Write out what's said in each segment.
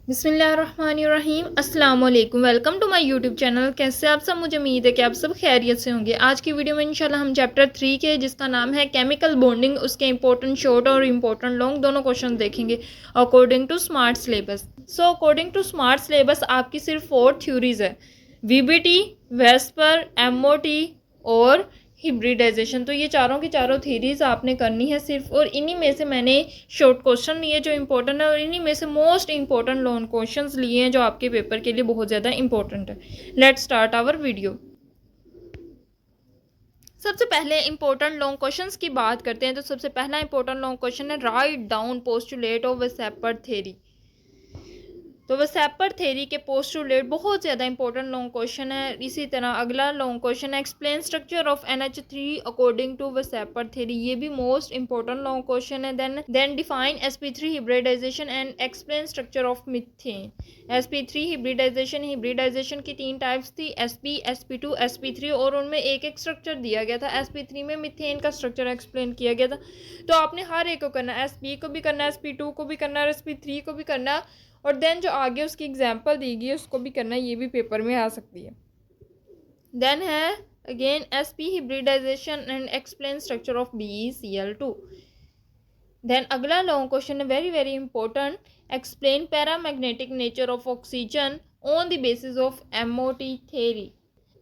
बिस्मिल्लाहिर्रहमानिर्रहीम अस्सलाम वालेकुम। Welcome to my YouTube channel. कैसे आप सब? मुझे उम्मीद है कि आप सब खैरियत से होंगे। आज की वीडियो में इंशाल्लाह हम चैप्टर 3 के जिसका नाम है केमिकल बॉन्डिंग, उसके इंपॉर्टेंट शॉर्ट और इंपॉर्टेंट लॉन्ग दोनों क्वेश्चन देखेंगे according to smart syllabus. So according to smart syllabus आपकी सिर्फ 4 थ्योरीज है, वीबीटी, वेस्पर, एमओटी और हिब्रिडाइजेशन। तो ये चारों की चारों थीरीज आपने करनी है सिर्फ, और इन्हीं में से मैंने शॉर्ट क्वेश्चन लिए जो इंपॉर्टेंट है, और इन्हीं में से मोस्ट इंपॉर्टेंट लॉन्ग क्वेश्चंस लिए हैं जो आपके पेपर के लिए बहुत ज़्यादा इंपॉर्टेंट है। Let's start our video. सबसे पहले इंपॉर्टेंट लॉन्ग क्वेश्चंस की बात करते हैं। तो सबसे पहला इंपॉर्टेंट लॉन्ग क्वेश्चन है write down postulate of VSEPR theory. तो वेसेपर थ्योरी के पोस्टुलेट बहुत ज़्यादा इंपॉर्टेंट लॉन्ग क्वेश्चन है। इसी तरह अगला लॉन्ग क्वेश्चन है explain structure of NH3 according to VSEPR theory. ये भी मोस्ट इंपॉर्टेंट लॉन्ग क्वेश्चन है। Then define sp3 hybridisation and explain structure of methane. sp3 hybridisation की 3 टाइप्स थी, sp, sp2, sp3, और उनमें एक एक स्ट्रक्चर दिया गया था। sp3 में मीथेन का स्ट्रक्चर एक्सप्लेन किया गया था। तो आपने हर एक को करना है, sp को भी करना है, sp2 को भी करना है, sp3 को भी करना है, और देन जो आगे उसकी एग्जाम्पल दी गई है उसको भी करना है। ये भी पेपर में आ सकती है। देन है again sp hybridisation and explain structure of BeCl2। Then अगला लॉन्ग क्वेश्चन है very very important, explain paramagnetic nature of oxygen on the basis of MOT theory.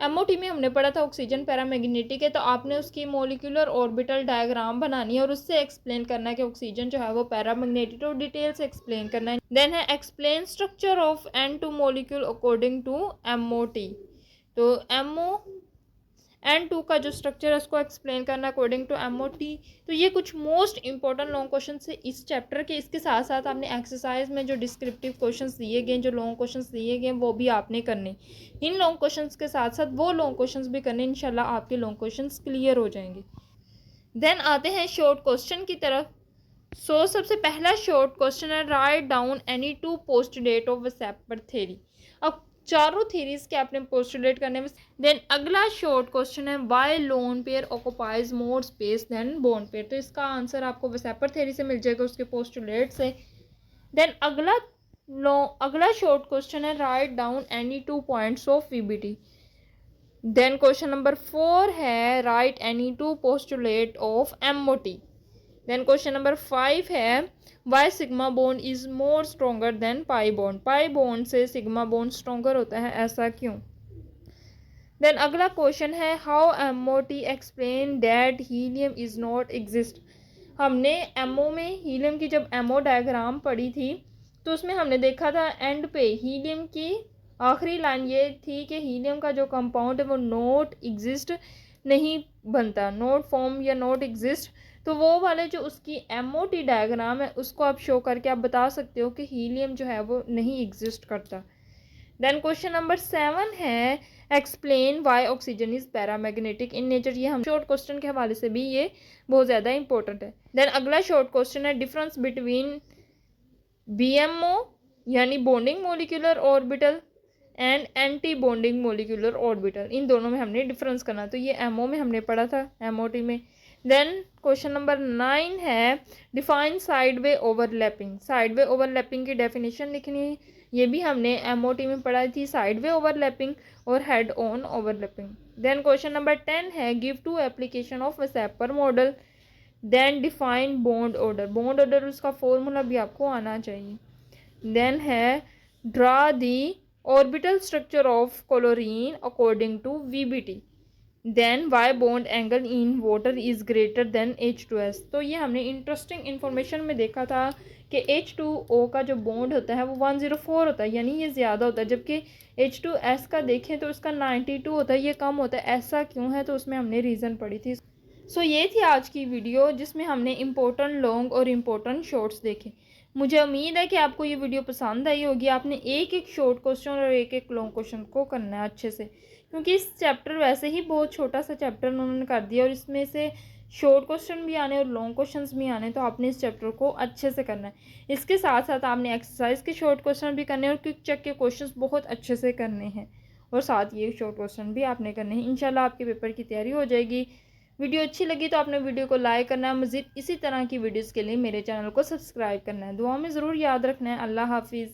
MOT में हमने पढ़ा था ऑक्सीजन पैरामैग्नेटिक है, तो आपने उसकी मोलिकुलर ऑर्बिटल डायग्राम बनानी है और उससे एक्सप्लेन करना है कि ऑक्सीजन जो है वो पैरामैग्नेटिक, और डिटेल से एक्सप्लेन करना है। देन है explain structure of N2 molecule according to MOT। तो N2 का जो स्ट्रक्चर है उसको एक्सप्लेन करना अकॉर्डिंग टू MOT। तो ये कुछ मोस्ट इंपॉर्टेंट लॉन्ग क्वेश्चन है इस चैप्टर के। इसके साथ साथ आपने एक्सरसाइज में जो डिस्क्रिप्टिव क्वेश्चंस दिए गए, जो लॉन्ग क्वेश्चंस दिए गए, वो भी आपने करने। इन लॉन्ग क्वेश्चंस के साथ साथ वो लॉन्ग क्वेश्चंस भी करने, इंशाल्लाह आपके लॉन्ग क्वेश्चंस क्लियर हो जाएंगे। देन आते हैं शॉर्ट क्वेश्चन की तरफ। सो सबसे पहला शॉर्ट क्वेश्चन है write down any 2 postulate of VSEPR theory. अब चारों थ्योरीज के आपने पोस्टुलेट करने में। देन अगला शॉर्ट क्वेश्चन है why lone pair occupies more space than bond pair. तो इसका आंसर आपको वेसेपर थ्योरी से मिल जाएगा, उसके पोस्टुलेट से। देन अगला शॉर्ट क्वेश्चन है write down any 2 points of VBT। Then question number 4 है write any 2 postulate of MOT। Then question number 5 है why sigma bond is more stronger than pi bond. Pi bond से sigma bond stronger होता है, ऐसा क्यों? Then अगला question है how MOT explain that helium is not exist. हमने MO में हीलियम की जब MO डायग्राम पढ़ी थी तो उसमें हमने देखा था एंड पे हीलियम की आखिरी लाइन ये थी कि हीलियम का जो कंपाउंड है वो नॉट एग्जिस्ट नहीं बनता, नॉट फॉर्म या नॉट एग्जिस्ट। तो वो वाले जो उसकी MOT डायग्राम है उसको आप शो करके आप बता सकते हो कि हीलियम जो है वो नहीं एग्जिस्ट करता। देन क्वेश्चन नंबर 7 है explain why oxygen is paramagnetic in nature. ये हम शॉर्ट क्वेश्चन के हवाले से भी ये बहुत ज़्यादा इंपॉर्टेंट है। देन अगला शॉर्ट क्वेश्चन है डिफरेंस बिटवीन BMO यानी bonding molecular orbital and anti bonding molecular orbital. इन दोनों में हमने डिफरेंस करना, तो ये MO में हमने पढ़ा था, MOT में। देन क्वेश्चन नंबर 9 है define sideways overlapping. Sideways overlapping की डेफिनेशन लिखनी है, ये भी हमने MOT में पढ़ाई थी, साइडवे ओवरलैपिंग और head on overlapping. Then question number 10 है give 2 application of VSEPR model. Then define bond order. Bond order उसका फॉर्मूला भी आपको आना चाहिए। देन है draw the orbital structure of chlorine according to VBT। Then why bond angle in water is greater than H2S। तो ये हमने interesting information में देखा था कि H2O का जो बॉन्ड होता है वो 104 होता है, यानी ये ज़्यादा होता है, जबकि H2S का देखें तो उसका 92 होता है, ये कम होता है। ऐसा क्यों है? तो उसमें हमने रीज़न पढ़ी थी। सो ये थी आज की वीडियो जिसमें हमने इम्पोर्टेंट लॉन्ग और इम्पोर्टेंट शॉर्ट्स देखे। मुझे उम्मीद है कि आपको ये वीडियो पसंद आई होगी। आपने एक एक शॉर्ट क्वेश्चन और एक एक लॉन्ग क्वेश्चन को करना है अच्छे से, क्योंकि इस चैप्टर वैसे ही बहुत छोटा सा चैप्टर उन्होंने कर दिया और इसमें से शॉर्ट क्वेश्चन भी आने और लॉन्ग क्वेश्चंस भी आने, तो आपने इस चैप्टर को अच्छे से करना है। इसके साथ साथ आपने एक्सरसाइज के शॉर्ट क्वेश्चन भी करने और क्विक चेक के क्वेश्चंस बहुत अच्छे से करने हैं, और साथ ये शॉर्ट क्वेश्चन भी आपने करने हैं। इंशाल्लाह आपके पेपर की तैयारी हो जाएगी। वीडियो अच्छी लगी तो आपने वीडियो को लाइक करना है। मज़ीद इसी तरह की वीडियोज़ के लिए मेरे चैनल को सब्सक्राइब करना है। दुआ में ज़रूर याद रखना है। अल्लाह हाफिज़।